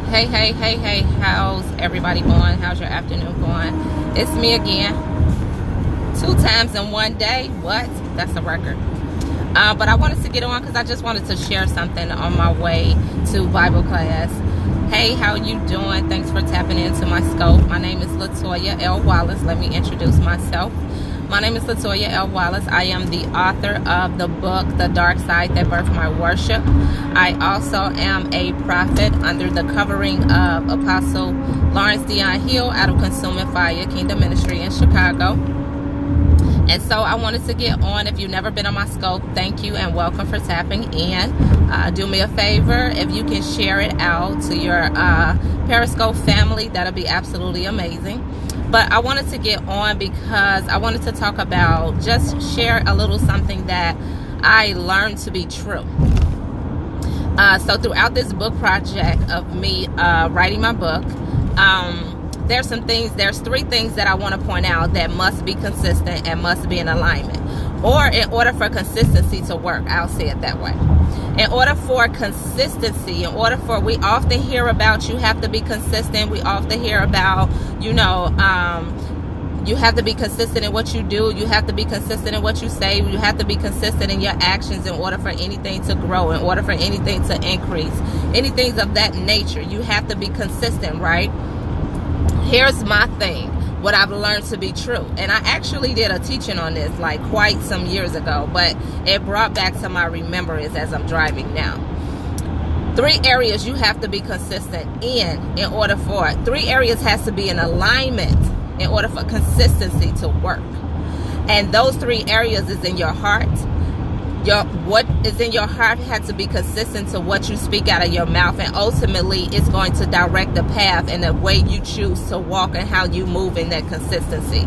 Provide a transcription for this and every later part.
Hey, how's everybody going? How's your afternoon going? It's me again. 2 times in one day. What? That's a record. But I wanted to get on because I just wanted to share something on my way to Bible class. Hey, how you doing? Thanks for tapping into my scope. My name is Latoya L. Wallace. Let me introduce myself. My name is Latoya L. Wallace. I am the author of the book, The Dark Side That Birthed My Worship. I also am a prophet under the covering of Apostle Lawrence Dion Hill out of Consuming Fire Kingdom Ministry in Chicago. And so I wanted to get on. If you've never been on my scope, thank you and welcome for tapping in. Do me a favor, if you can share it out to your Periscope family, that'll be absolutely amazing. But I wanted to get on because I wanted to talk about, just share a little something that I learned to be true. So throughout this book project of me writing my book, there's 3 things that I want to point out that must be consistent and must be in alignment. Or in order for consistency to work, I'll say it that way. In order for consistency, we often hear about you have to be consistent. We often hear about, you have to be consistent in what you do. You have to be consistent in what you say. You have to be consistent in your actions in order for anything to grow, in order for anything to increase, anything of that nature. You have to be consistent, right? Here's my thing. What I've learned to be true. And I actually did a teaching on this like quite some years ago, but it brought back to my remembrance as I'm driving now. 3 areas you have to be consistent in order for 3 areas has to be in alignment in order for consistency to work. And those 3 areas is in your heart. What is in your heart has to be consistent to what you speak out of your mouth, and ultimately it's going to direct the path and the way you choose to walk and how you move in that consistency.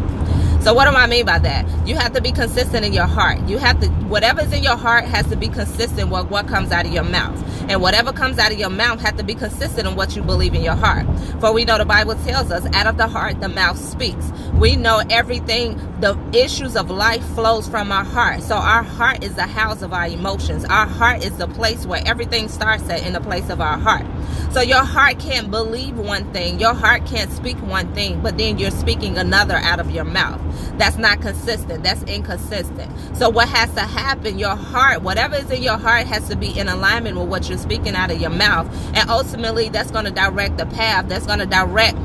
So what do I mean by that? You have to be consistent in your heart. Whatever's in your heart has to be consistent with what comes out of your mouth. And whatever comes out of your mouth has to be consistent in what you believe in your heart. For we know the Bible tells us, out of the heart, the mouth speaks. We know everything, the issues of life flows from our heart. So our heart is the house of our emotions. Our heart is the place where everything starts at, in the place of our heart. So your heart can't believe one thing. Your heart can't speak one thing, but then you're speaking another out of your mouth. That's not consistent. That's inconsistent. So what has to happen, your heart, whatever is in your heart has to be in alignment with what you're speaking out of your mouth. And ultimately, that's going to direct the path. That's going to direct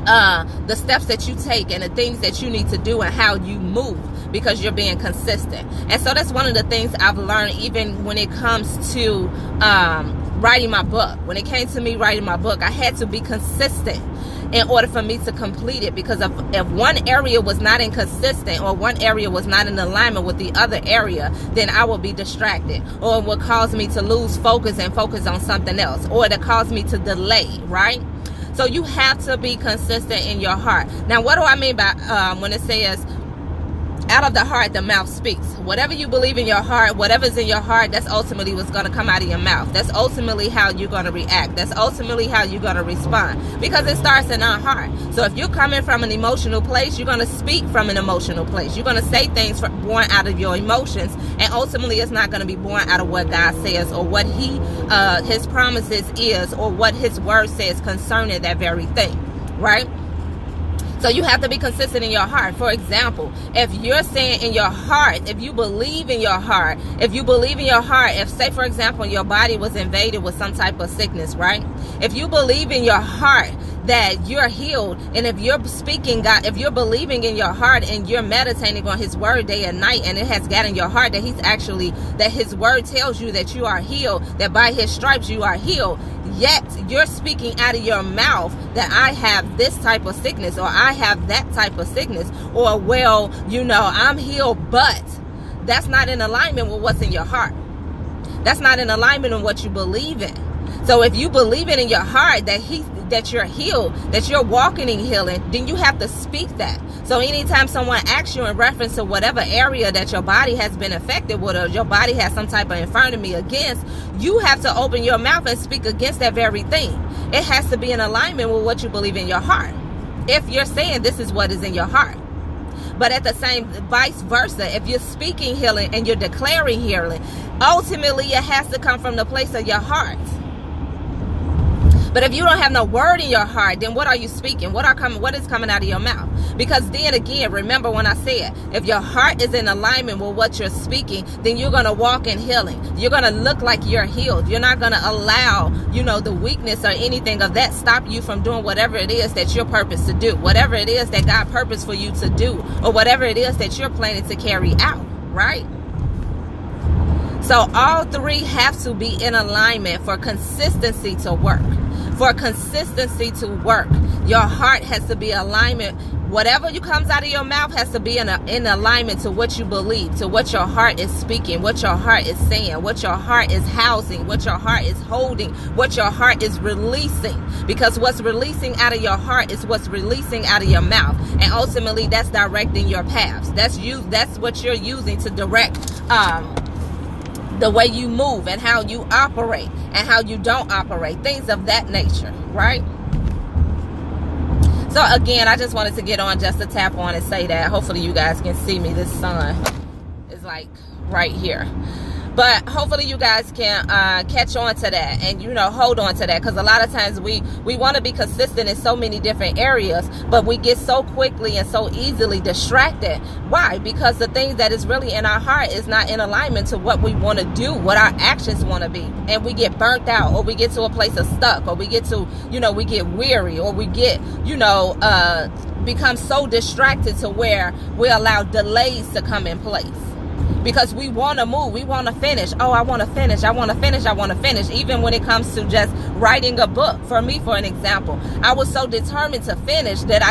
the steps that you take and the things that you need to do and how you move, because you're being consistent. And so that's one of the things I've learned, even when it comes to writing my book. When it came to me writing my book, I had to be consistent in order for me to complete it, because if one area was not inconsistent or one area was not in alignment with the other area, then I would be distracted, or it would cause me to lose focus and focus on something else, or it cause me to delay, right? So you have to be consistent in your heart. Now, what do I mean by when it says out of the heart, the mouth speaks? Whatever you believe in your heart, whatever's in your heart, that's ultimately what's going to come out of your mouth. That's ultimately how you're going to react. That's ultimately how you're going to respond, because it starts in our heart. So if you're coming from an emotional place, you're going to speak from an emotional place. You're going to say things born out of your emotions, and ultimately it's not going to be born out of what God says or what his promises is, or what his word says concerning that very thing, right? So you have to be consistent in your heart. For example, if you're saying in your heart, if you believe in your heart, if say for example your body was invaded with some type of sickness, right? If you believe in your heart that you're healed, and if you're speaking God, if you're believing in your heart and you're meditating on his word day and night, and it has got in your heart that that his word tells you that you are healed, that by his stripes you are healed, yet you're speaking out of your mouth that I have this type of sickness, or I have that type of sickness, or well, I'm healed, but that's not in alignment with what's in your heart. That's not in alignment with what you believe in. So if you believe it in your heart that you're healed, that you're walking in healing, then you have to speak that. So anytime someone asks you in reference to whatever area that your body has been affected with, or your body has some type of infirmity against, you have to open your mouth and speak against that very thing. It has to be in alignment with what you believe in your heart. If you're saying this is what is in your heart. But at the same, vice versa, if you're speaking healing and you're declaring healing, ultimately it has to come from the place of your heart. But if you don't have no word in your heart, then what are you speaking? What is coming out of your mouth? Because then again, remember when I said, if your heart is in alignment with what you're speaking, then you're going to walk in healing. You're going to look like you're healed. You're not going to allow, the weakness or anything of that stop you from doing whatever it is that you're purposed to do, whatever it is that God purposed for you to do, or whatever it is that you're planning to carry out, right? So all three have to be in alignment for consistency to work. For consistency to work, your heart has to be alignment. Whatever comes out of your mouth has to be in alignment to what you believe, to what your heart is speaking, what your heart is saying, what your heart is housing, what your heart is holding, what your heart is releasing. Because what's releasing out of your heart is what's releasing out of your mouth. And ultimately, that's directing your paths. That's what you're using to direct the way you move and how you operate and how you don't operate, things of that nature, right? So again, I just wanted to get on just to tap on and say that. Hopefully you guys can see me. This sun is like right here. But hopefully you guys can catch on to that and, hold on to that. Because a lot of times we want to be consistent in so many different areas, but we get so quickly and so easily distracted. Why? Because the things that is really in our heart is not in alignment to what we want to do, what our actions want to be. And we get burnt out, or we get to a place of stuck, or we get to, we get weary, or we get, become so distracted to where we allow delays to come in place. Because we want to move, we want to finish. Oh, I want to finish, I want to finish, I want to finish. Even when it comes to just writing a book. For me, for an example, I was so determined to finish that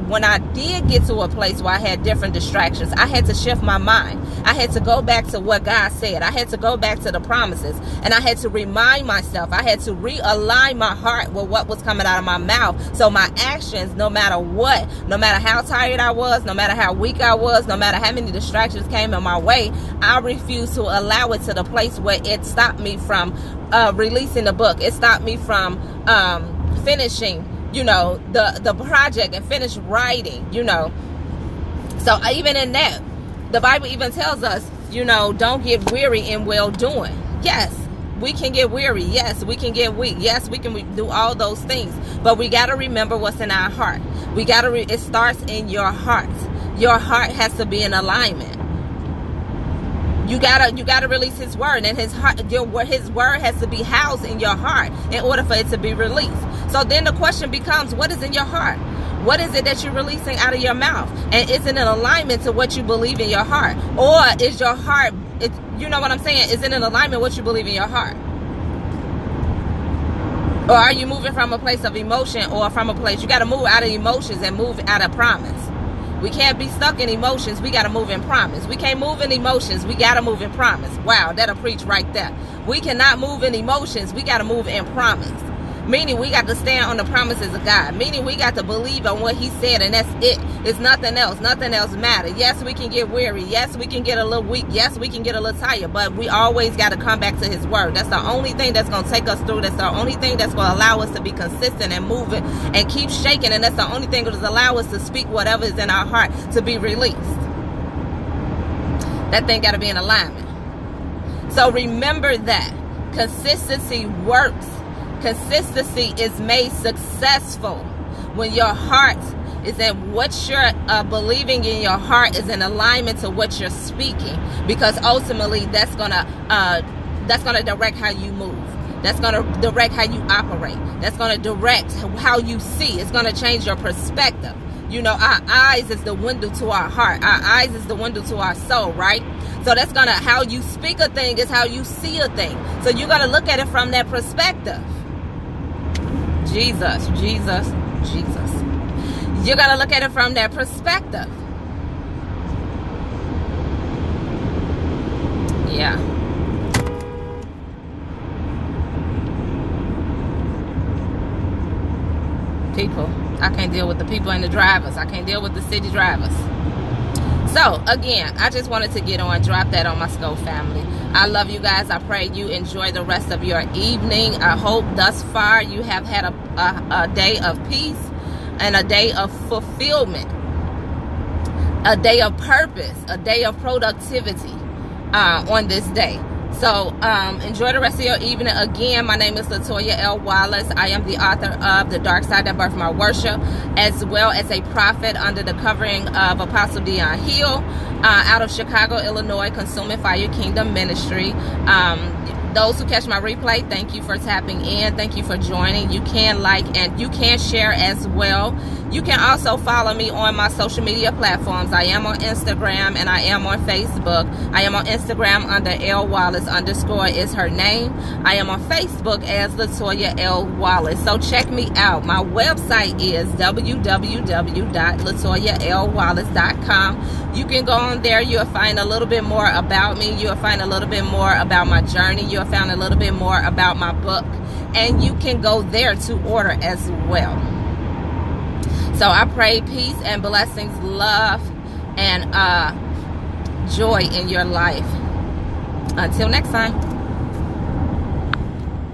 when I did get to a place where I had different distractions, I had to shift my mind. I had to go back to what God said. I had to go back to the promises. And I had to remind myself, I had to realign my heart with what was coming out of my mouth. So my actions, no matter what, no matter how tired I was, no matter how weak I was, no matter how many distractions came in my way, I refuse to allow it to the place where it stopped me from releasing the book. It stopped me from finishing, the project and finish writing, So even in that, the Bible even tells us, don't get weary in well doing. Yes, we can get weary. Yes, we can get weak. Yes, we can do all those things. But we got to remember what's in our heart. We got to, it starts in your heart. Your heart has to be in alignment. You gotta release his word, and his word has to be housed in your heart in order for it to be released. So then the question becomes, what is in your heart? What is it that you're releasing out of your mouth? And is it in alignment to what you believe in your heart? Or is your heart, you know what I'm saying? Is it in alignment with what you believe in your heart? Or are you moving from a place of emotion, or from a place, you got to move out of emotions and move out of promise. We can't be stuck in emotions. We got to move in promise. We can't move in emotions. We got to move in promise. Wow, that'll preach right there. We cannot move in emotions. We got to move in promise. Meaning we got to stand on the promises of God. Meaning we got to believe on what he said, and that's it. It's nothing else. Nothing else matters. Yes, we can get weary. Yes, we can get a little weak. Yes, we can get a little tired. But we always got to come back to his word. That's the only thing that's going to take us through. That's the only thing that's going to allow us to be consistent and moving and keep shaking. And that's the only thing that will allow us to speak whatever is in our heart to be released. That thing got to be in alignment. So remember that consistency works. Consistency is made successful when your heart is in what you're believing in your heart is in alignment to what you're speaking, because ultimately that's gonna direct how you move. That's gonna direct how you operate. That's gonna direct how you see. It's gonna change your perspective. Our eyes is the window to our heart. Our eyes is the window to our soul, right? So that's gonna, how you speak a thing is how you see a thing. So you're gonna look at it from that perspective. Jesus, Jesus, Jesus. You're going to look at it from that perspective. Yeah. People. I can't deal with the people and the drivers. I can't deal with the city drivers. So, again, I just wanted to get on, drop that on my Scope family. I love you guys. I pray you enjoy the rest of your evening. I hope thus far you have had a day of peace and a day of fulfillment, a day of purpose, a day of productivity on this day. So So enjoy the rest of your evening. Again, my name is Latoya L. Wallace. I am the author of The Dark Side That Birthed My Worship, as well as a prophet under the covering of Apostle Dion Hill, out of Chicago, Illinois, Consuming Fire Kingdom Ministry. Those who catch my replay, thank you for tapping in. Thank you for joining. You can like and you can share as well. You can also follow me on my social media platforms. I am on Instagram and I am on Facebook. I am on Instagram under L Wallace _ is her name. I am on Facebook as Latoya L Wallace. So check me out. My website is www.latoyalwallace.com. You can go on there. You'll find a little bit more about me. You'll find a little bit more about my journey. You'll find a little bit more about my book. And you can go there to order as well. So I pray peace and blessings, love, and joy in your life. Until next time.